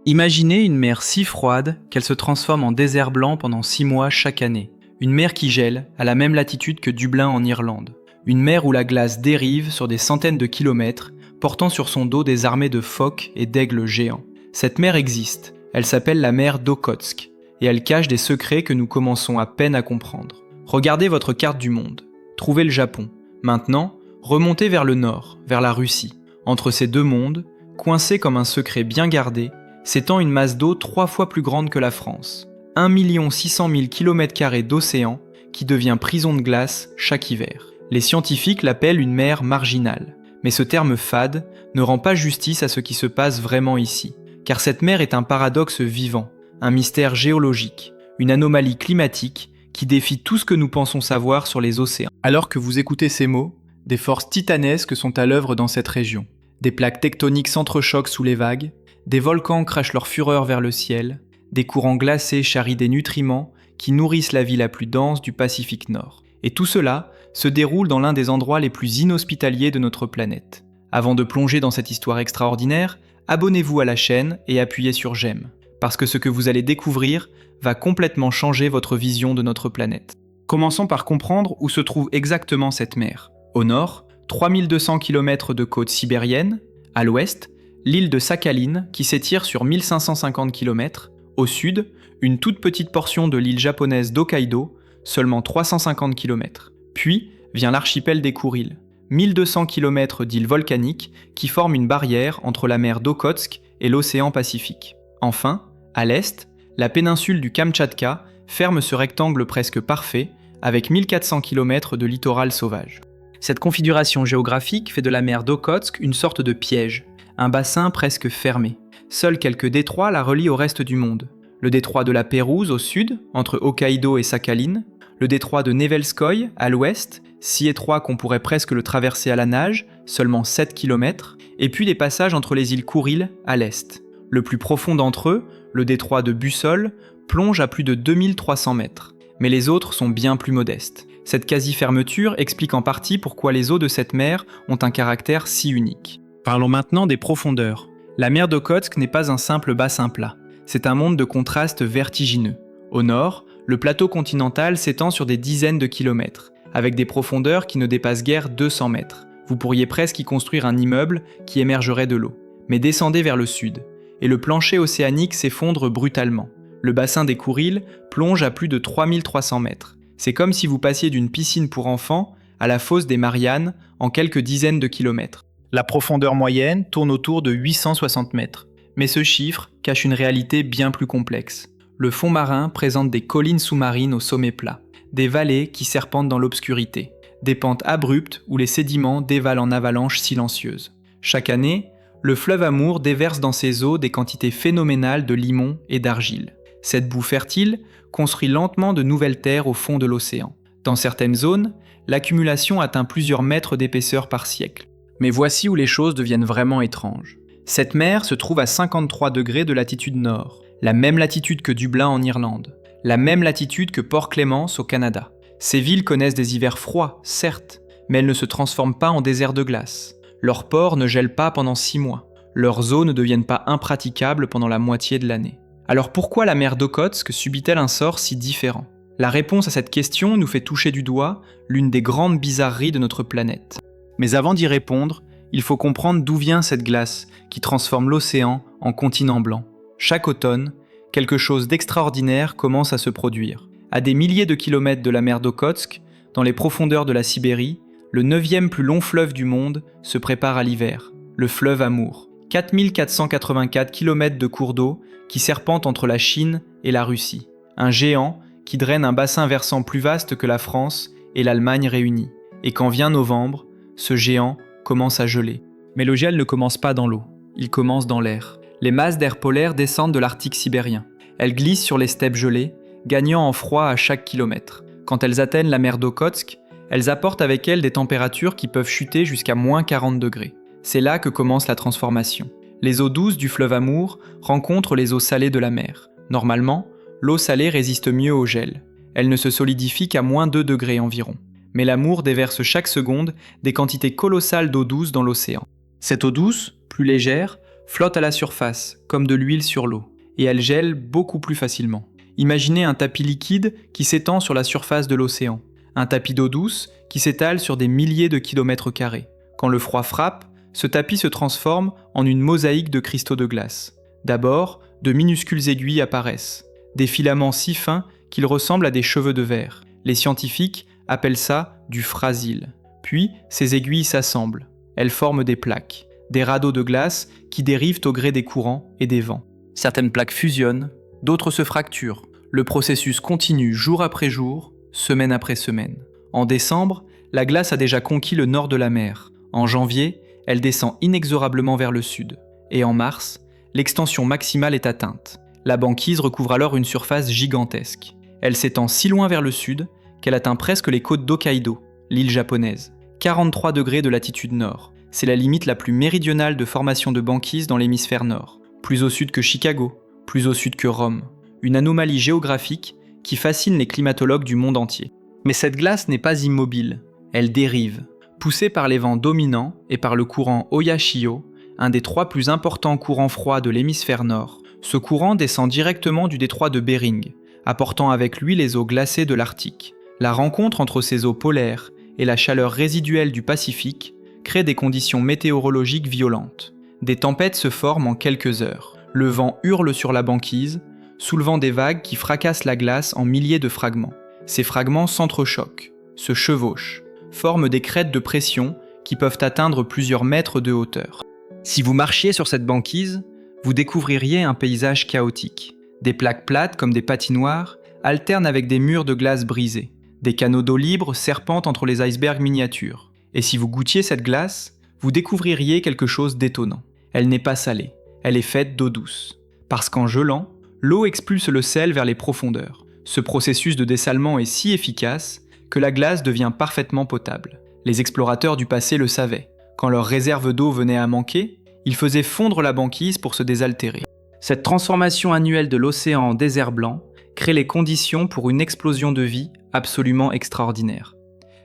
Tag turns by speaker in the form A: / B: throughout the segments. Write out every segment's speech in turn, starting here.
A: Imaginez une mer si froide qu'elle se transforme en désert blanc pendant 6 mois chaque année. Une mer qui gèle à la même latitude que Dublin en Irlande. Une mer où la glace dérive sur des centaines de kilomètres, portant sur son dos des armées de phoques et d'aigles géants. Cette mer existe, elle s'appelle la mer d'Okhotsk, et elle cache des secrets que nous commençons à peine à comprendre. Regardez votre carte du monde. Trouvez le Japon. Maintenant, remontez vers le nord, vers la Russie. Entre ces deux mondes, coincés comme un secret bien gardé, s'étend une masse d'eau 3 fois plus grande que la France. 1 600 000 km² d'océan qui devient prison de glace chaque hiver. Les scientifiques l'appellent une mer marginale. Mais ce terme fade ne rend pas justice à ce qui se passe vraiment ici. Car cette mer est un paradoxe vivant, un mystère géologique, une anomalie climatique qui défie tout ce que nous pensons savoir sur les océans. Alors que vous écoutez ces mots, des forces titanesques sont à l'œuvre dans cette région. Des plaques tectoniques s'entrechoquent sous les vagues, des volcans crachent leur fureur vers le ciel, des courants glacés charrient des nutriments qui nourrissent la vie la plus dense du Pacifique Nord. Et tout cela se déroule dans l'un des endroits les plus inhospitaliers de notre planète. Avant de plonger dans cette histoire extraordinaire, abonnez-vous à la chaîne et appuyez sur j'aime, parce que ce que vous allez découvrir va complètement changer votre vision de notre planète. Commençons par comprendre où se trouve exactement cette mer. Au nord, 3200 km de côte sibérienne, à l'ouest, l'île de Sakhalin qui s'étire sur 1550 km, au sud, une toute petite portion de l'île japonaise d'Hokkaido, seulement 350 km. Puis vient l'archipel des Kouriles, 1200 km d'îles volcaniques qui forment une barrière entre la mer d'Okhotsk et l'océan Pacifique. Enfin, à l'est, la péninsule du Kamtchatka ferme ce rectangle presque parfait avec 1400 km de littoral sauvage. Cette configuration géographique fait de la mer d'Okhotsk une sorte de piège, un bassin presque fermé. Seuls quelques détroits la relient au reste du monde. Le détroit de la Pérouse au sud, entre Hokkaido et Sakhalin, le détroit de Nevelskoye à l'ouest, si étroit qu'on pourrait presque le traverser à la nage, seulement 7 km, et puis les passages entre les îles Kouriles à l'est. Le plus profond d'entre eux, le détroit de Bussol, plonge à plus de 2300 mètres. Mais les autres sont bien plus modestes. Cette quasi-fermeture explique en partie pourquoi les eaux de cette mer ont un caractère si unique. Parlons maintenant des profondeurs. La mer d'Okhotsk n'est pas un simple bassin plat. C'est un monde de contrastes vertigineux. Au nord, le plateau continental s'étend sur des dizaines de kilomètres, avec des profondeurs qui ne dépassent guère 200 mètres. Vous pourriez presque y construire un immeuble qui émergerait de l'eau. Mais descendez vers le sud, et le plancher océanique s'effondre brutalement. Le bassin des Kouriles plonge à plus de 3300 mètres. C'est comme si vous passiez d'une piscine pour enfants à la fosse des Mariannes en quelques dizaines de kilomètres. La profondeur moyenne tourne autour de 860 mètres. Mais ce chiffre cache une réalité bien plus complexe. Le fond marin présente des collines sous-marines au sommet plat, des vallées qui serpentent dans l'obscurité, des pentes abruptes où les sédiments dévalent en avalanches silencieuses. Chaque année, le fleuve Amour déverse dans ses eaux des quantités phénoménales de limon et d'argile. Cette boue fertile construit lentement de nouvelles terres au fond de l'océan. Dans certaines zones, l'accumulation atteint plusieurs mètres d'épaisseur par siècle. Mais voici où les choses deviennent vraiment étranges. Cette mer se trouve à 53 degrés de latitude nord, la même latitude que Dublin en Irlande, la même latitude que Port-Clémence au Canada. Ces villes connaissent des hivers froids, certes, mais elles ne se transforment pas en désert de glace. Leurs ports ne gèlent pas pendant 6 mois. Leurs eaux ne deviennent pas impraticables pendant la moitié de l'année. Alors pourquoi la mer d'Okhotsk subit-elle un sort si différent ? La réponse à cette question nous fait toucher du doigt l'une des grandes bizarreries de notre planète. Mais avant d'y répondre, il faut comprendre d'où vient cette glace qui transforme l'océan en continent blanc. Chaque automne, quelque chose d'extraordinaire commence à se produire. À des milliers de kilomètres de la mer d'Okhotsk, dans les profondeurs de la Sibérie, le 9e plus long fleuve du monde se prépare à l'hiver, le fleuve Amour. 4484 km de cours d'eau qui serpentent entre la Chine et la Russie. Un géant qui draine un bassin versant plus vaste que la France et l'Allemagne réunies. Et quand vient novembre, ce géant commence à geler. Mais le gel ne commence pas dans l'eau, il commence dans l'air. Les masses d'air polaire descendent de l'Arctique sibérien. Elles glissent sur les steppes gelées, gagnant en froid à chaque kilomètre. Quand elles atteignent la mer d'Okhotsk, elles apportent avec elles des températures qui peuvent chuter jusqu'à moins 40 degrés. C'est là que commence la transformation. Les eaux douces du fleuve Amour rencontrent les eaux salées de la mer. Normalement, l'eau salée résiste mieux au gel. Elle ne se solidifie qu'à moins 2 degrés environ. Mais l'Amour déverse chaque seconde des quantités colossales d'eau douce dans l'océan. Cette eau douce, plus légère, flottent à la surface, comme de l'huile sur l'eau, et elles gèlent beaucoup plus facilement. Imaginez un tapis liquide qui s'étend sur la surface de l'océan, un tapis d'eau douce qui s'étale sur des milliers de kilomètres carrés. Quand le froid frappe, ce tapis se transforme en une mosaïque de cristaux de glace. D'abord, de minuscules aiguilles apparaissent, des filaments si fins qu'ils ressemblent à des cheveux de verre. Les scientifiques appellent ça du frasile. Puis, ces aiguilles s'assemblent. Elles forment des plaques, des radeaux de glace qui dérivent au gré des courants et des vents. Certaines plaques fusionnent, d'autres se fracturent. Le processus continue jour après jour, semaine après semaine. En décembre, la glace a déjà conquis le nord de la mer. En janvier, elle descend inexorablement vers le sud. Et en mars, l'extension maximale est atteinte. La banquise recouvre alors une surface gigantesque. Elle s'étend si loin vers le sud qu'elle atteint presque les côtes d'Hokkaido, l'île japonaise. 43 degrés de latitude nord. C'est la limite la plus méridionale de formation de banquise dans l'hémisphère nord. Plus au sud que Chicago, plus au sud que Rome. Une anomalie géographique qui fascine les climatologues du monde entier. Mais cette glace n'est pas immobile. Elle dérive. Poussée par les vents dominants et par le courant Oyashio, un des 3 plus importants courants froids de l'hémisphère nord, ce courant descend directement du détroit de Bering, apportant avec lui les eaux glacées de l'Arctique. La rencontre entre ces eaux polaires et la chaleur résiduelle du Pacifique crée des conditions météorologiques violentes. Des tempêtes se forment en quelques heures. Le vent hurle sur la banquise, soulevant des vagues qui fracassent la glace en milliers de fragments. Ces fragments s'entrechoquent, se chevauchent, forment des crêtes de pression qui peuvent atteindre plusieurs mètres de hauteur. Si vous marchiez sur cette banquise, vous découvririez un paysage chaotique. Des plaques plates comme des patinoires alternent avec des murs de glace brisés. Des canaux d'eau libre serpentent entre les icebergs miniatures. Et si vous goûtiez cette glace, vous découvririez quelque chose d'étonnant. Elle n'est pas salée, elle est faite d'eau douce. Parce qu'en gelant, l'eau expulse le sel vers les profondeurs. Ce processus de dessalement est si efficace que la glace devient parfaitement potable. Les explorateurs du passé le savaient. Quand leurs réserves d'eau venaient à manquer, ils faisaient fondre la banquise pour se désaltérer. Cette transformation annuelle de l'océan en désert blanc crée les conditions pour une explosion de vie absolument extraordinaire.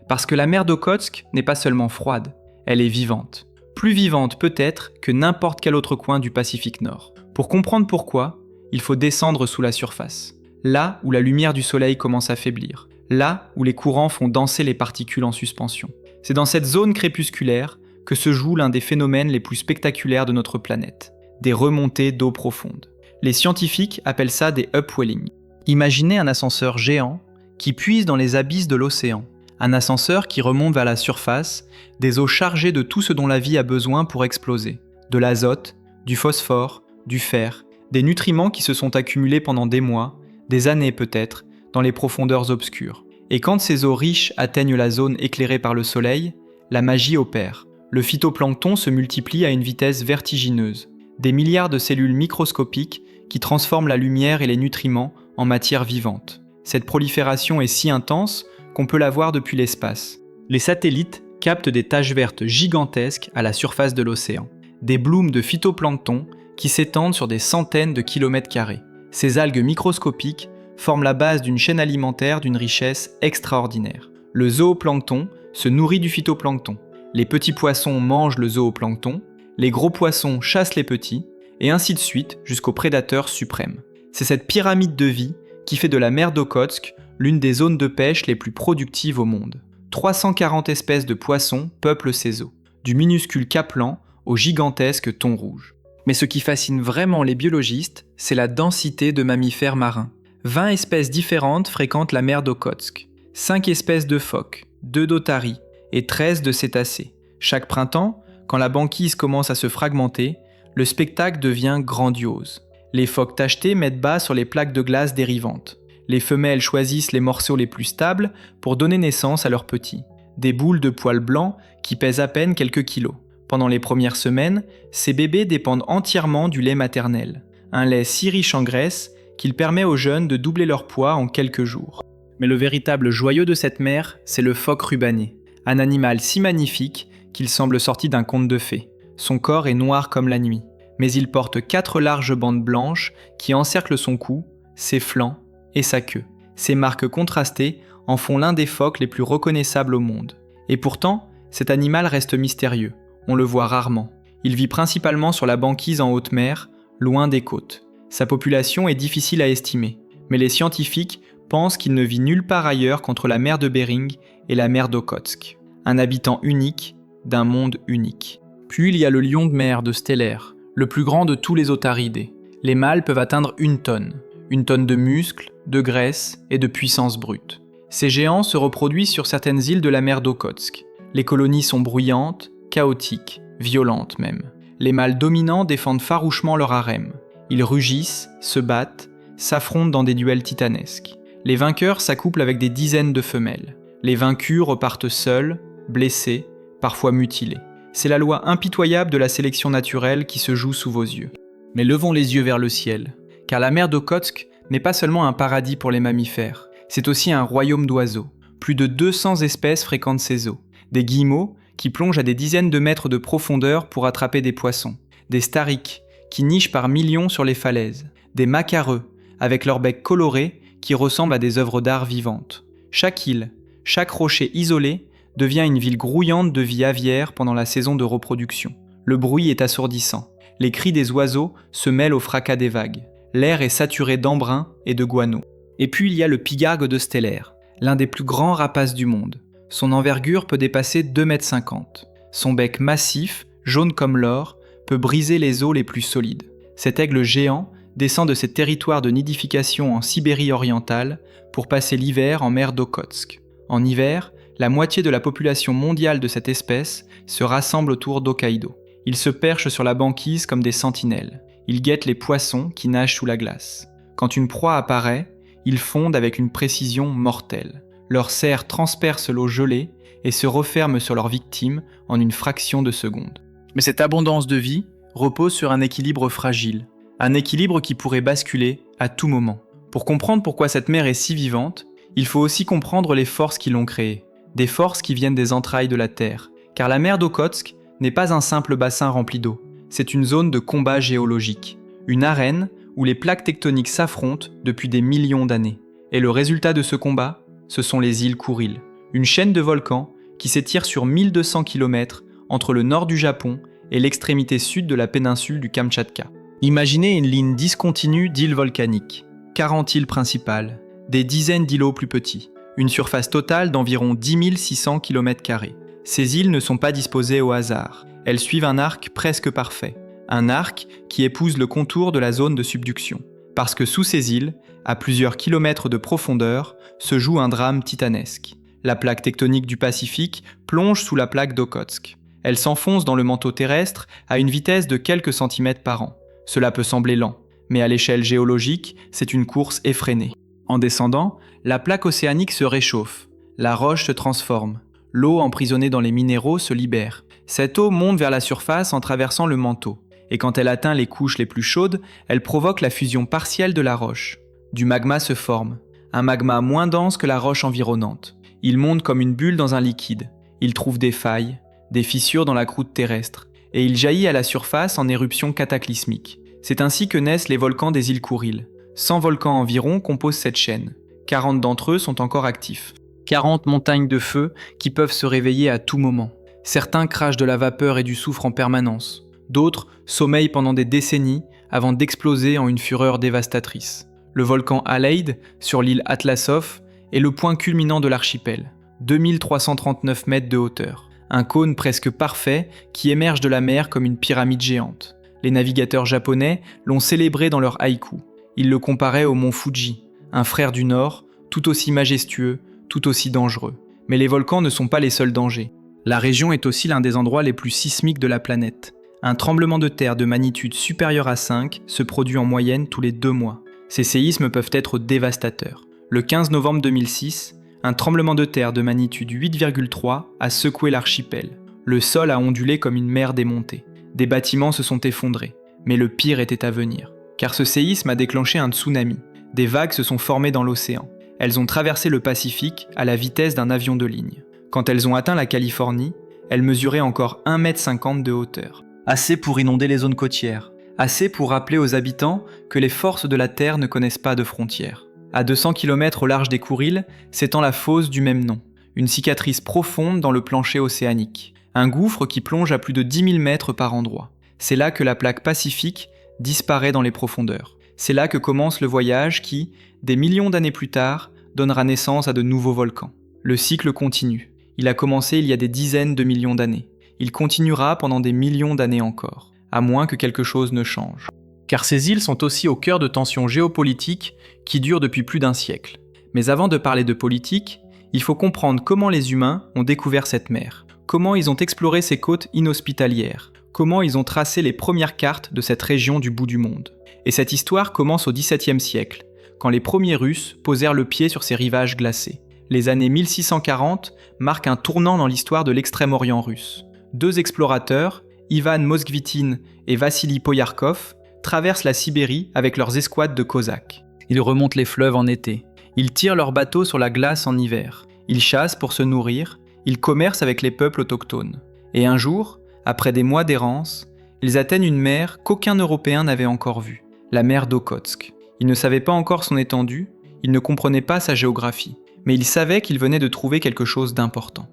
A: Parce que la mer d'Okhotsk n'est pas seulement froide, elle est vivante. Plus vivante peut-être que n'importe quel autre coin du Pacifique Nord. Pour comprendre pourquoi, il faut descendre sous la surface. Là où la lumière du soleil commence à faiblir. Là où les courants font danser les particules en suspension. C'est dans cette zone crépusculaire que se joue l'un des phénomènes les plus spectaculaires de notre planète. Des remontées d'eau profonde. Les scientifiques appellent ça des upwellings. Imaginez un ascenseur géant qui puise dans les abysses de l'océan. Un ascenseur qui remonte vers la surface, des eaux chargées de tout ce dont la vie a besoin pour exploser. De l'azote, du phosphore, du fer, des nutriments qui se sont accumulés pendant des mois, des années peut-être, dans les profondeurs obscures. Et quand ces eaux riches atteignent la zone éclairée par le soleil, la magie opère. Le phytoplancton se multiplie à une vitesse vertigineuse. Des milliards de cellules microscopiques qui transforment la lumière et les nutriments en matière vivante. Cette prolifération est si intense qu'on peut la voir depuis l'espace. Les satellites captent des taches vertes gigantesques à la surface de l'océan. Des blooms de phytoplancton qui s'étendent sur des centaines de kilomètres carrés. Ces algues microscopiques forment la base d'une chaîne alimentaire d'une richesse extraordinaire. Le zooplancton se nourrit du phytoplancton. Les petits poissons mangent le zooplancton, les gros poissons chassent les petits, et ainsi de suite jusqu'au prédateur suprême. C'est cette pyramide de vie qui fait de la mer d'Okhotsk l'une des zones de pêche les plus productives au monde. 340 espèces de poissons peuplent ces eaux, du minuscule caplan au gigantesque thon rouge. Mais ce qui fascine vraiment les biologistes, c'est la densité de mammifères marins. 20 espèces différentes fréquentent la mer d'Okhotsk. 5 espèces de phoques, 2 d'otaries et 13 de cétacés. Chaque printemps, quand la banquise commence à se fragmenter, le spectacle devient grandiose. Les phoques tachetés mettent bas sur les plaques de glace dérivantes. Les femelles choisissent les morceaux les plus stables pour donner naissance à leurs petits. Des boules de poils blancs qui pèsent à peine quelques kilos. Pendant les premières semaines, ces bébés dépendent entièrement du lait maternel. Un lait si riche en graisse qu'il permet aux jeunes de doubler leur poids en quelques jours. Mais le véritable joyau de cette mer, c'est le phoque rubané. Un animal si magnifique qu'il semble sorti d'un conte de fées. Son corps est noir comme la nuit. Mais il porte 4 larges bandes blanches qui encerclent son cou, ses flancs et sa queue. Ces marques contrastées en font l'un des phoques les plus reconnaissables au monde. Et pourtant, cet animal reste mystérieux. On le voit rarement. Il vit principalement sur la banquise en haute mer, loin des côtes. Sa population est difficile à estimer, mais les scientifiques pensent qu'il ne vit nulle part ailleurs qu'entre la mer de Bering et la mer d'Okhotsk. Un habitant unique, d'un monde unique. Puis il y a le lion de mer de Stellaire, le plus grand de tous les otaridés. Les mâles peuvent atteindre 1 tonne de muscles, de graisse et de puissance brute. Ces géants se reproduisent sur certaines îles de la mer d'Okhotsk. Les colonies sont bruyantes, chaotiques, violentes même. Les mâles dominants défendent farouchement leur harem. Ils rugissent, se battent, s'affrontent dans des duels titanesques. Les vainqueurs s'accouplent avec des dizaines de femelles. Les vaincus repartent seuls, blessés, parfois mutilés. C'est la loi impitoyable de la sélection naturelle qui se joue sous vos yeux. Mais levons les yeux vers le ciel, car la mer d'Okhotsk n'est pas seulement un paradis pour les mammifères, c'est aussi un royaume d'oiseaux. Plus de 200 espèces fréquentent ces eaux. Des guillemots qui plongent à des dizaines de mètres de profondeur pour attraper des poissons. Des stariks qui nichent par millions sur les falaises. Des macareux avec leurs becs colorés qui ressemblent à des œuvres d'art vivantes. Chaque île, chaque rocher isolé devient une ville grouillante de vie aviaire pendant la saison de reproduction. Le bruit est assourdissant. Les cris des oiseaux se mêlent au fracas des vagues. L'air est saturé d'embrun et de guano. Et puis il y a le pigargue de Stellaire, l'un des plus grands rapaces du monde. Son envergure peut dépasser 2,50 m. Son bec massif, jaune comme l'or, peut briser les os les plus solides. Cet aigle géant descend de ses territoires de nidification en Sibérie orientale pour passer l'hiver en mer d'Okhotsk. En hiver, la moitié de la population mondiale de cette espèce se rassemble autour d'Hokkaido. Ils se perchent sur la banquise comme des sentinelles. Ils guettent les poissons qui nagent sous la glace. Quand une proie apparaît, ils fondent avec une précision mortelle. Leurs serres transpercent l'eau gelée et se referment sur leur victime en une fraction de seconde. Mais cette abondance de vie repose sur un équilibre fragile. Un équilibre qui pourrait basculer à tout moment. Pour comprendre pourquoi cette mer est si vivante, il faut aussi comprendre les forces qui l'ont créée. Des forces qui viennent des entrailles de la Terre. Car la mer d'Okhotsk n'est pas un simple bassin rempli d'eau. C'est une zone de combat géologique. Une arène où les plaques tectoniques s'affrontent depuis des millions d'années. Et le résultat de ce combat, ce sont les îles Kouriles. Une chaîne de volcans qui s'étire sur 1200 km entre le nord du Japon et l'extrémité sud de la péninsule du Kamtchatka. Imaginez une ligne discontinue d'îles volcaniques. 40 îles principales, des dizaines d'îlots plus petits. Une surface totale d'environ 10 600 km². Ces îles ne sont pas disposées au hasard. Elles suivent un arc presque parfait. Un arc qui épouse le contour de la zone de subduction. Parce que sous ces îles, à plusieurs kilomètres de profondeur, se joue un drame titanesque. La plaque tectonique du Pacifique plonge sous la plaque d'Okhotsk. Elle s'enfonce dans le manteau terrestre à une vitesse de quelques centimètres par an. Cela peut sembler lent, mais à l'échelle géologique, c'est une course effrénée. En descendant, la plaque océanique se réchauffe. La roche se transforme. L'eau emprisonnée dans les minéraux se libère. Cette eau monte vers la surface en traversant le manteau. Et quand elle atteint les couches les plus chaudes, elle provoque la fusion partielle de la roche. Du magma se forme. Un magma moins dense que la roche environnante. Il monte comme une bulle dans un liquide. Il trouve des failles, des fissures dans la croûte terrestre. Et il jaillit à la surface en éruption cataclysmique. C'est ainsi que naissent les volcans des îles Kouriles. 100 volcans environ composent cette chaîne. 40 d'entre eux sont encore actifs. 40 montagnes de feu qui peuvent se réveiller à tout moment. Certains crachent de la vapeur et du soufre en permanence. D'autres sommeillent pendant des décennies avant d'exploser en une fureur dévastatrice. Le volcan Aleid, sur l'île Atlasov, est le point culminant de l'archipel. 2339 mètres de hauteur. Un cône presque parfait qui émerge de la mer comme une pyramide géante. Les navigateurs japonais l'ont célébré dans leur haïku. Ils le comparaient au mont Fuji, un frère du Nord, tout aussi majestueux, tout aussi dangereux. Mais les volcans ne sont pas les seuls dangers. La région est aussi l'un des endroits les plus sismiques de la planète. Un tremblement de terre de magnitude supérieure à 5 se produit en moyenne tous les 2 mois. Ces séismes peuvent être dévastateurs. Le 15 novembre 2006, un tremblement de terre de magnitude 8,3 a secoué l'archipel. Le sol a ondulé comme une mer démontée. Des bâtiments se sont effondrés. Mais le pire était à venir. Car ce séisme a déclenché un tsunami. Des vagues se sont formées dans l'océan. Elles ont traversé le Pacifique à la vitesse d'un avion de ligne. Quand elles ont atteint la Californie, elles mesuraient encore 1,50 m de hauteur. Assez pour inonder les zones côtières. Assez pour rappeler aux habitants que les forces de la Terre ne connaissent pas de frontières. À 200 km au large des Kouriles s'étend la fosse du même nom. Une cicatrice profonde dans le plancher océanique. Un gouffre qui plonge à plus de 10 000 mètres par endroit. C'est là que la plaque pacifique disparaît dans les profondeurs. C'est là que commence le voyage qui, des millions d'années plus tard, donnera naissance à de nouveaux volcans. Le cycle continue. Il a commencé il y a des dizaines de millions d'années. Il continuera pendant des millions d'années encore, à moins que quelque chose ne change. Car ces îles sont aussi au cœur de tensions géopolitiques qui durent depuis plus d'un siècle. Mais avant de parler de politique, il faut comprendre comment les humains ont découvert cette mer, comment ils ont exploré ces côtes inhospitalières, comment ils ont tracé les premières cartes de cette région du bout du monde. Et cette histoire commence au XVIIe siècle, quand les premiers Russes posèrent le pied sur ces rivages glacés. Les années 1640 marquent un tournant dans l'histoire de l'extrême-orient russe. Deux explorateurs, Ivan Moskvitin et Vassili Poyarkov, traversent la Sibérie avec leurs escouades de Cosaques. Ils remontent les fleuves en été. Ils tirent leurs bateaux sur la glace en hiver. Ils chassent pour se nourrir. Ils commercent avec les peuples autochtones. Et un jour, après des mois d'errance, ils atteignent une mer qu'aucun Européen n'avait encore vue, la mer d'Okhotsk. Ils ne savaient pas encore son étendue, ils ne comprenaient pas sa géographie, mais ils savaient qu'ils venaient de trouver quelque chose d'important.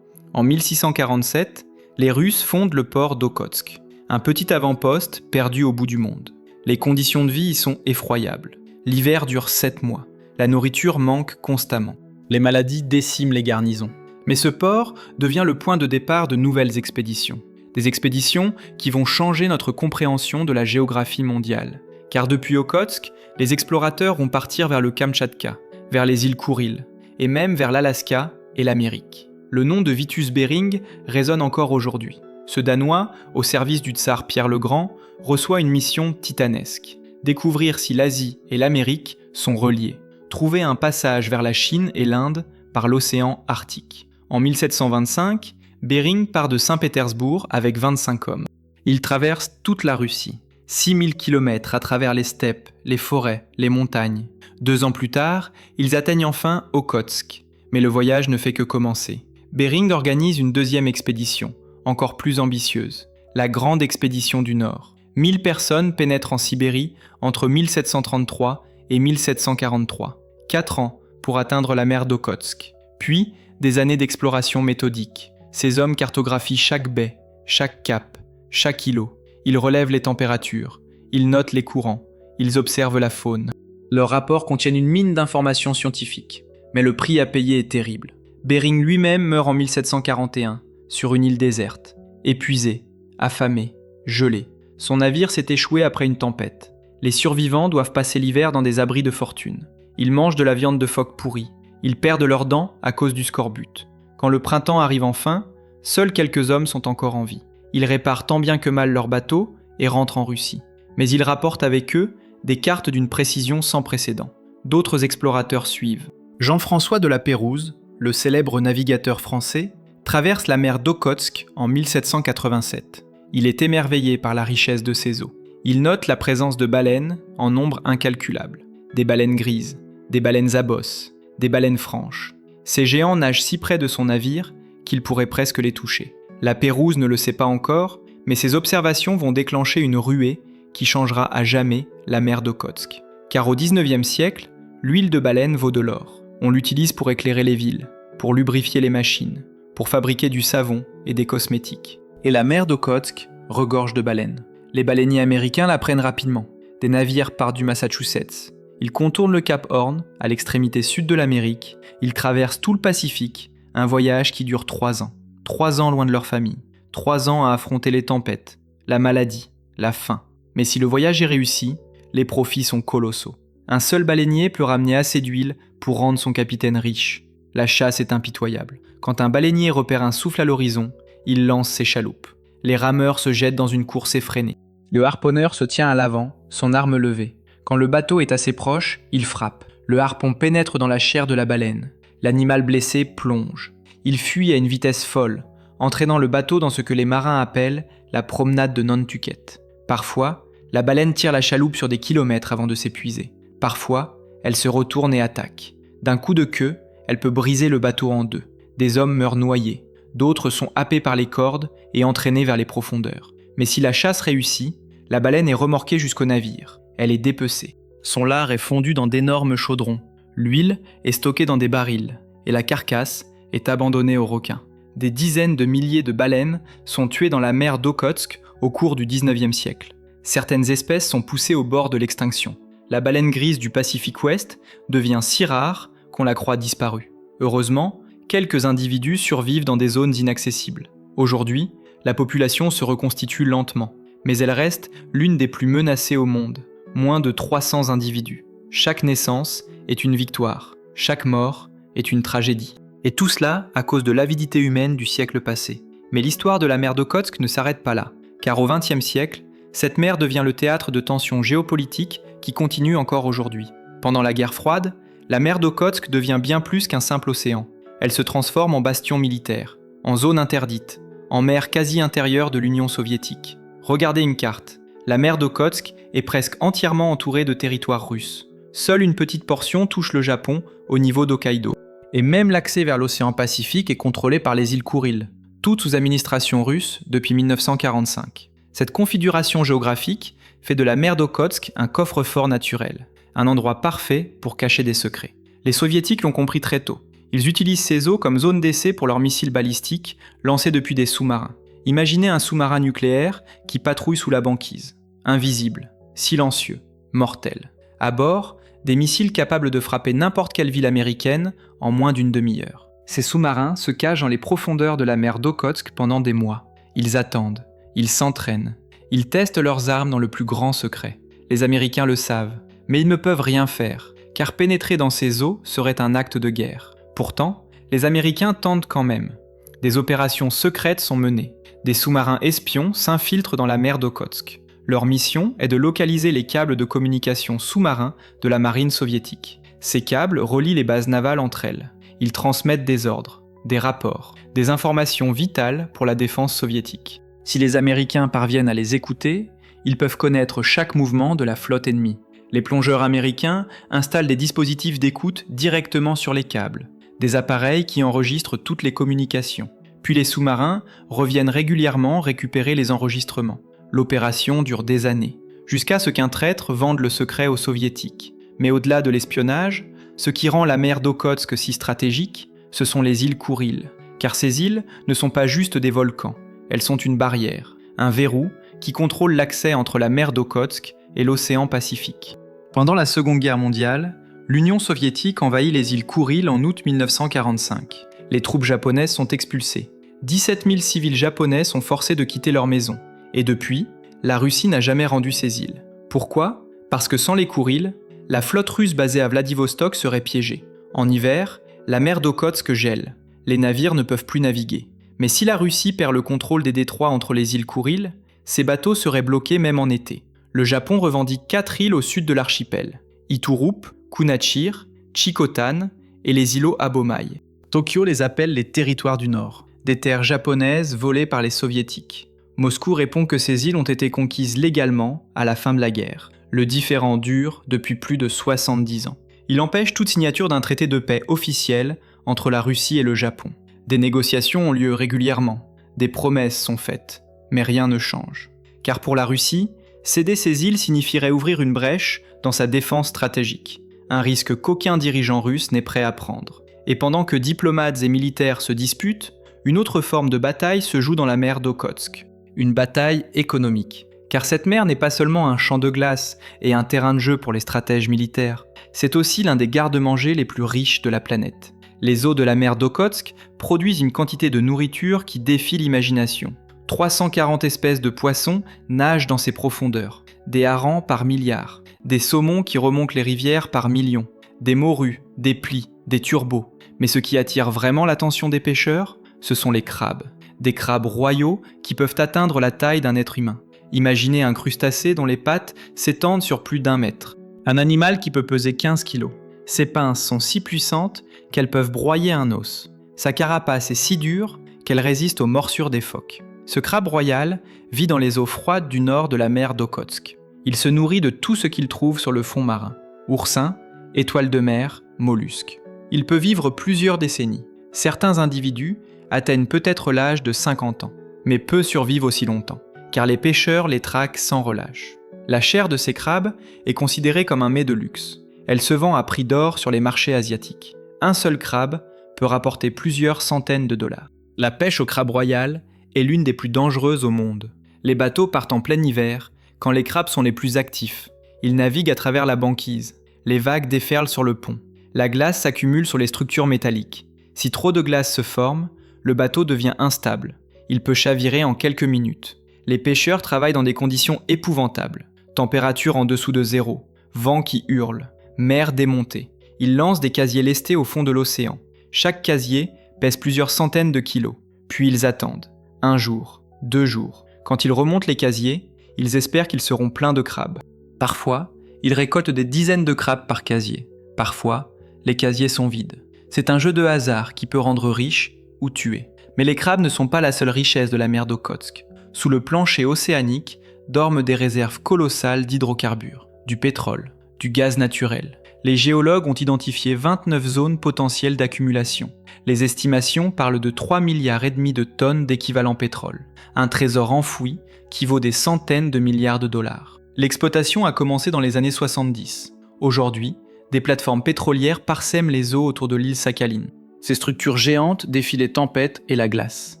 A: En 1647, les Russes fondent le port d'Okhotsk, un petit avant-poste perdu au bout du monde. Les conditions de vie y sont effroyables. L'hiver dure 7 mois. La nourriture manque constamment. Les maladies déciment les garnisons. Mais ce port devient le point de départ de nouvelles expéditions. Des expéditions qui vont changer notre compréhension de la géographie mondiale. Car depuis Okhotsk, les explorateurs vont partir vers le Kamtchatka, vers les îles Kouriles, et même vers l'Alaska et l'Amérique. Le nom de Vitus Bering résonne encore aujourd'hui. Ce Danois, au service du tsar Pierre le Grand, reçoit une mission titanesque. Découvrir si l'Asie et l'Amérique sont reliées. Trouver un passage vers la Chine et l'Inde par l'océan Arctique. En 1725, Bering part de Saint-Pétersbourg avec 25 hommes. Il traverse toute la Russie. 6000 km à travers les steppes, les forêts, les montagnes. 2 ans plus tard, ils atteignent enfin Okhotsk. Mais le voyage ne fait que commencer. Bering organise une deuxième expédition, encore plus ambitieuse. La Grande Expédition du Nord. 1000 personnes pénètrent en Sibérie entre 1733 et 1743. 4 ans pour atteindre la mer d'Okhotsk. Puis, des années d'exploration méthodique. Ces hommes cartographient chaque baie, chaque cap, chaque îlot. Ils relèvent les températures, ils notent les courants, ils observent la faune. Leurs rapports contiennent une mine d'informations scientifiques. Mais le prix à payer est terrible. Bering lui-même meurt en 1741, sur une île déserte. Épuisé, affamé, gelé. Son navire s'est échoué après une tempête. Les survivants doivent passer l'hiver dans des abris de fortune. Ils mangent de la viande de phoque pourrie. Ils perdent leurs dents à cause du scorbut. Quand le printemps arrive enfin, seuls quelques hommes sont encore en vie. Ils réparent tant bien que mal leur bateau et rentrent en Russie. Mais ils rapportent avec eux des cartes d'une précision sans précédent. D'autres explorateurs suivent. Jean-François de la Pérouse, le célèbre navigateur français, traverse la mer d'Okhotsk en 1787. Il est émerveillé par la richesse de ses eaux. Il note la présence de baleines en nombre incalculable. Des baleines grises, des baleines à bosse, des baleines franches. Ces géants nagent si près de son navire qu'il pourrait presque les toucher. La Pérouse ne le sait pas encore, mais ses observations vont déclencher une ruée qui changera à jamais la mer d'Okhotsk. Car au XIXe siècle, l'huile de baleine vaut de l'or. On l'utilise pour éclairer les villes, pour lubrifier les machines, pour fabriquer du savon et des cosmétiques. Et la mer d'Okhotsk regorge de baleines. Les baleiniers américains la prennent rapidement. Des navires partent du Massachusetts. Ils contournent le cap Horn, à l'extrémité sud de l'Amérique. Ils traversent tout le Pacifique, un voyage qui dure 3 ans. 3 ans loin de leur famille. 3 ans à affronter les tempêtes, la maladie, la faim. Mais si le voyage est réussi, les profits sont colossaux. Un seul baleinier peut ramener assez d'huile pour rendre son capitaine riche. La chasse est impitoyable. Quand un baleinier repère un souffle à l'horizon, il lance ses chaloupes. Les rameurs se jettent dans une course effrénée. Le harponneur se tient à l'avant, son arme levée. Quand le bateau est assez proche, il frappe. Le harpon pénètre dans la chair de la baleine. L'animal blessé plonge. Il fuit à une vitesse folle, entraînant le bateau dans ce que les marins appellent la promenade de Nantucket. Parfois, la baleine tire la chaloupe sur des kilomètres avant de s'épuiser. Parfois, elle se retourne et attaque. D'un coup de queue, elle peut briser le bateau en 2. Des hommes meurent noyés, d'autres sont happés par les cordes et entraînés vers les profondeurs. Mais si la chasse réussit, la baleine est remorquée jusqu'au navire. Elle est dépecée. Son lard est fondu dans d'énormes chaudrons. L'huile est stockée dans des barils, et la carcasse est abandonnée aux requins. Des dizaines de milliers de baleines sont tuées dans la mer d'Okhotsk au cours du 19e siècle. Certaines espèces sont poussées au bord de l'extinction. La baleine grise du Pacifique Ouest devient si rare qu'on la croit disparue. Heureusement, quelques individus survivent dans des zones inaccessibles. Aujourd'hui, la population se reconstitue lentement, mais elle reste l'une des plus menacées au monde. Moins de 300 individus. Chaque naissance est une victoire, chaque mort est une tragédie. Et tout cela à cause de l'avidité humaine du siècle passé. Mais l'histoire de la mer d'Okhotsk ne s'arrête pas là, car au XXe siècle, cette mer devient le théâtre de tensions géopolitiques qui continuent encore aujourd'hui. Pendant la guerre froide, la mer d'Okhotsk devient bien plus qu'un simple océan. Elle se transforme en bastion militaire, en zone interdite, en mer quasi intérieure de l'Union soviétique. Regardez une carte. La mer d'Okhotsk est presque entièrement entourée de territoires russes. Seule une petite portion touche le Japon au niveau d'Hokkaido. Et même l'accès vers l'océan Pacifique est contrôlé par les îles Kouriles, toutes sous administration russe depuis 1945. Cette configuration géographique fait de la mer d'Okhotsk un coffre-fort naturel, un endroit parfait pour cacher des secrets. Les soviétiques l'ont compris très tôt. Ils utilisent ces eaux comme zone d'essai pour leurs missiles balistiques lancés depuis des sous-marins. Imaginez un sous-marin nucléaire qui patrouille sous la banquise. Invisible, silencieux, mortel. À bord, des missiles capables de frapper n'importe quelle ville américaine en moins d'une demi-heure. Ces sous-marins se cachent dans les profondeurs de la mer d'Okhotsk pendant des mois. Ils attendent, ils s'entraînent, ils testent leurs armes dans le plus grand secret. Les Américains le savent, mais ils ne peuvent rien faire, car pénétrer dans ces eaux serait un acte de guerre. Pourtant, les Américains tentent quand même. Des opérations secrètes sont menées. Des sous-marins espions s'infiltrent dans la mer d'Okhotsk. Leur mission est de localiser les câbles de communication sous-marins de la marine soviétique. Ces câbles relient les bases navales entre elles. Ils transmettent des ordres, des rapports, des informations vitales pour la défense soviétique. Si les Américains parviennent à les écouter, ils peuvent connaître chaque mouvement de la flotte ennemie. Les plongeurs américains installent des dispositifs d'écoute directement sur les câbles, des appareils qui enregistrent toutes les communications. Puis les sous-marins reviennent régulièrement récupérer les enregistrements. L'opération dure des années, jusqu'à ce qu'un traître vende le secret aux soviétiques. Mais au-delà de l'espionnage, ce qui rend la mer d'Okhotsk si stratégique, ce sont les îles Kouriles. Car ces îles ne sont pas juste des volcans, elles sont une barrière, un verrou qui contrôle l'accès entre la mer d'Okhotsk et l'océan Pacifique. Pendant la Seconde Guerre mondiale, l'Union soviétique envahit les îles Kouriles en août 1945. Les troupes japonaises sont expulsées. 17 000 civils japonais sont forcés de quitter leur maison. Et depuis, la Russie n'a jamais rendu ces îles. Pourquoi ? Parce que sans les Kouriles, la flotte russe basée à Vladivostok serait piégée. En hiver, la mer d'Okhotsk gèle. Les navires ne peuvent plus naviguer. Mais si la Russie perd le contrôle des détroits entre les îles Kouriles, ces bateaux seraient bloqués même en été. Le Japon revendique 4 îles au sud de l'archipel. Iturup, Kunachir, Chikotan et les îlots Abomai. Tokyo les appelle les territoires du Nord, des terres japonaises volées par les soviétiques. Moscou répond que ces îles ont été conquises légalement à la fin de la guerre. Le différend dure depuis plus de 70 ans. Il empêche toute signature d'un traité de paix officiel entre la Russie et le Japon. Des négociations ont lieu régulièrement, des promesses sont faites, mais rien ne change. Car pour la Russie, céder ces îles signifierait ouvrir une brèche dans sa défense stratégique, un risque qu'aucun dirigeant russe n'est prêt à prendre. Et pendant que diplomates et militaires se disputent, une autre forme de bataille se joue dans la mer d'Okhotsk. Une bataille économique. Car cette mer n'est pas seulement un champ de glace et un terrain de jeu pour les stratèges militaires, c'est aussi l'un des garde-manger les plus riches de la planète. Les eaux de la mer d'Okhotsk produisent une quantité de nourriture qui défie l'imagination. 340 espèces de poissons nagent dans ces profondeurs, des harengs par milliards, des saumons qui remontent les rivières par millions, des morues, des plis, des turbots. Mais ce qui attire vraiment l'attention des pêcheurs, ce sont les crabes. Des crabes royaux qui peuvent atteindre la taille d'un être humain. Imaginez un crustacé dont les pattes s'étendent sur plus d'1 mètre. Un animal qui peut peser 15 kilos. Ses pinces sont si puissantes qu'elles peuvent broyer un os. Sa carapace est si dure qu'elle résiste aux morsures des phoques. Ce crabe royal vit dans les eaux froides du nord de la mer d'Okhotsk. Il se nourrit de tout ce qu'il trouve sur le fond marin. Oursins, étoiles de mer, mollusques. Il peut vivre plusieurs décennies. Certains individus atteignent peut-être l'âge de 50 ans, mais peu survivent aussi longtemps, car les pêcheurs les traquent sans relâche. La chair de ces crabes est considérée comme un mets de luxe. Elle se vend à prix d'or sur les marchés asiatiques. Un seul crabe peut rapporter plusieurs centaines de dollars. La pêche au crabe royal est l'une des plus dangereuses au monde. Les bateaux partent en plein hiver, quand les crabes sont les plus actifs. Ils naviguent à travers la banquise. Les vagues déferlent sur le pont. La glace s'accumule sur les structures métalliques. Si trop de glace se forme, le bateau devient instable. Il peut chavirer en quelques minutes. Les pêcheurs travaillent dans des conditions épouvantables. Température en dessous de zéro, vent qui hurle, mer démontée. Ils lancent des casiers lestés au fond de l'océan. Chaque casier pèse plusieurs centaines de kilos. Puis ils attendent. 1 jour, 2 jours. Quand ils remontent les casiers, ils espèrent qu'ils seront pleins de crabes. Parfois, ils récoltent des dizaines de crabes par casier. Parfois, les casiers sont vides. C'est un jeu de hasard qui peut rendre riche ou tuer. Mais les crabes ne sont pas la seule richesse de la mer d'Okhotsk. Sous le plancher océanique dorment des réserves colossales d'hydrocarbures, du pétrole, du gaz naturel. Les géologues ont identifié 29 zones potentielles d'accumulation. Les estimations parlent de 3,5 milliards de tonnes d'équivalent pétrole. Un trésor enfoui qui vaut des centaines de milliards de dollars. L'exploitation a commencé dans les années 70. Aujourd'hui, des plateformes pétrolières parsèment les eaux autour de l'île Sakhaline. Ces structures géantes défient les tempêtes et la glace.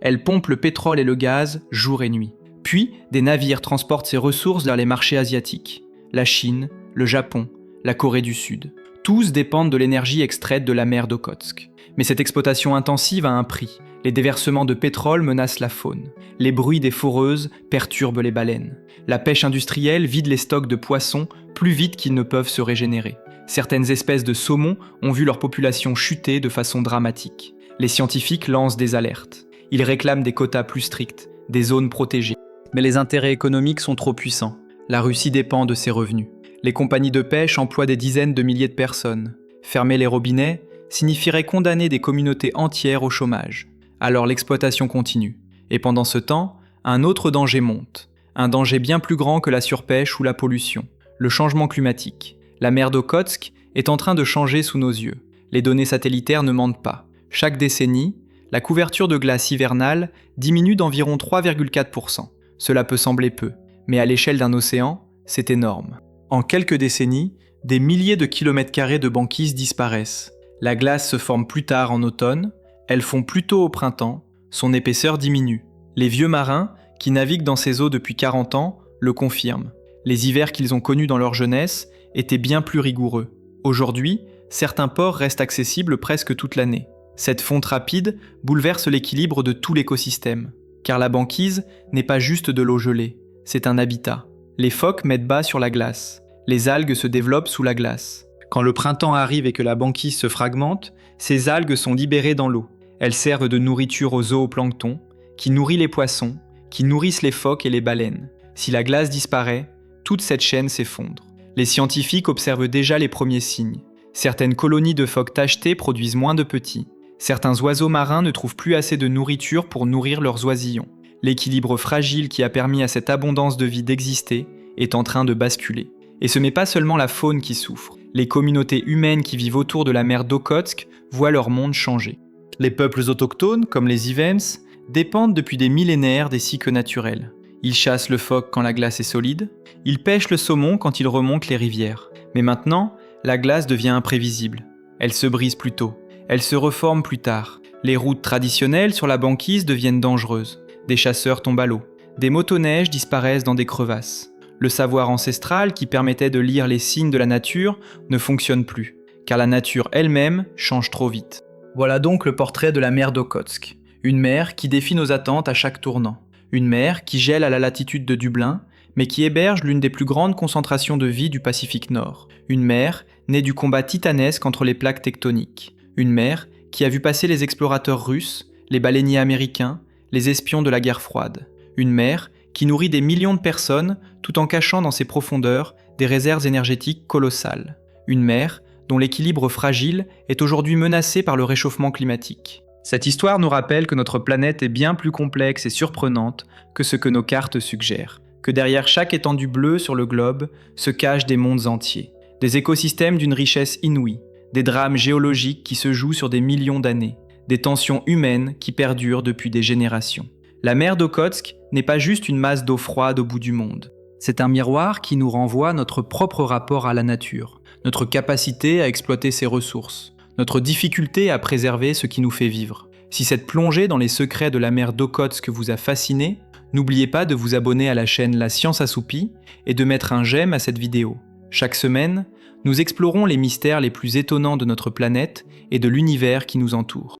A: Elles pompent le pétrole et le gaz jour et nuit. Puis, des navires transportent ces ressources vers les marchés asiatiques. La Chine, le Japon, la Corée du Sud. Tous dépendent de l'énergie extraite de la mer d'Okhotsk. Mais cette exploitation intensive a un prix. Les déversements de pétrole menacent la faune. Les bruits des foreuses perturbent les baleines. La pêche industrielle vide les stocks de poissons plus vite qu'ils ne peuvent se régénérer. Certaines espèces de saumon ont vu leur population chuter de façon dramatique. Les scientifiques lancent des alertes. Ils réclament des quotas plus stricts, des zones protégées. Mais les intérêts économiques sont trop puissants. La Russie dépend de ses revenus. Les compagnies de pêche emploient des dizaines de milliers de personnes. Fermer les robinets signifierait condamner des communautés entières au chômage. Alors l'exploitation continue. Et pendant ce temps, un autre danger monte. Un danger bien plus grand que la surpêche ou la pollution. Le changement climatique. La mer d'Okhotsk est en train de changer sous nos yeux. Les données satellitaires ne mentent pas. Chaque décennie, la couverture de glace hivernale diminue d'environ 3,4%. Cela peut sembler peu, mais à l'échelle d'un océan, c'est énorme. En quelques décennies, des milliers de kilomètres carrés de banquise disparaissent. La glace se forme plus tard en automne, elle fond plus tôt au printemps, son épaisseur diminue. Les vieux marins, qui naviguent dans ces eaux depuis 40 ans, le confirment. Les hivers qu'ils ont connus dans leur jeunesse étaient bien plus rigoureux. Aujourd'hui, certains ports restent accessibles presque toute l'année. Cette fonte rapide bouleverse l'équilibre de tout l'écosystème. Car la banquise n'est pas juste de l'eau gelée, c'est un habitat. Les phoques mettent bas sur la glace. Les algues se développent sous la glace. Quand le printemps arrive et que la banquise se fragmente, ces algues sont libérées dans l'eau. Elles servent de nourriture aux zooplanctons, qui nourrit les poissons, qui nourrissent les phoques et les baleines. Si la glace disparaît, toute cette chaîne s'effondre. Les scientifiques observent déjà les premiers signes. Certaines colonies de phoques tachetés produisent moins de petits. Certains oiseaux marins ne trouvent plus assez de nourriture pour nourrir leurs oisillons. L'équilibre fragile qui a permis à cette abondance de vie d'exister est en train de basculer. Et ce n'est pas seulement la faune qui souffre. Les communautés humaines qui vivent autour de la mer d'Okhotsk voient leur monde changer. Les peuples autochtones, comme les Ivems, dépendent depuis des millénaires des cycles naturels. Ils chassent le phoque quand la glace est solide, ils pêchent le saumon quand ils remontent les rivières. Mais maintenant, la glace devient imprévisible. Elle se brise plus tôt. Elle se reforme plus tard. Les routes traditionnelles sur la banquise deviennent dangereuses. Des chasseurs tombent à l'eau. Des motoneiges disparaissent dans des crevasses. Le savoir ancestral qui permettait de lire les signes de la nature ne fonctionne plus, car la nature elle-même change trop vite. Voilà donc le portrait de la mer d'Okhotsk. Une mer qui défie nos attentes à chaque tournant. Une mer qui gèle à la latitude de Dublin, mais qui héberge l'une des plus grandes concentrations de vie du Pacifique Nord. Une mer née du combat titanesque entre les plaques tectoniques. Une mer qui a vu passer les explorateurs russes, les baleiniers américains, les espions de la guerre froide. Une mer qui nourrit des millions de personnes tout en cachant dans ses profondeurs des réserves énergétiques colossales. Une mer dont l'équilibre fragile est aujourd'hui menacé par le réchauffement climatique. Cette histoire nous rappelle que notre planète est bien plus complexe et surprenante que ce que nos cartes suggèrent, que derrière chaque étendue bleue sur le globe se cachent des mondes entiers, des écosystèmes d'une richesse inouïe, des drames géologiques qui se jouent sur des millions d'années, des tensions humaines qui perdurent depuis des générations. La mer d'Okhotsk n'est pas juste une masse d'eau froide au bout du monde. C'est un miroir qui nous renvoie notre propre rapport à la nature, notre capacité à exploiter ses ressources, notre difficulté à préserver ce qui nous fait vivre. Si cette plongée dans les secrets de la mer d'Okhotsk vous a fasciné, n'oubliez pas de vous abonner à la chaîne La Science Assoupie et de mettre un j'aime à cette vidéo. Chaque semaine, nous explorons les mystères les plus étonnants de notre planète et de l'univers qui nous entoure.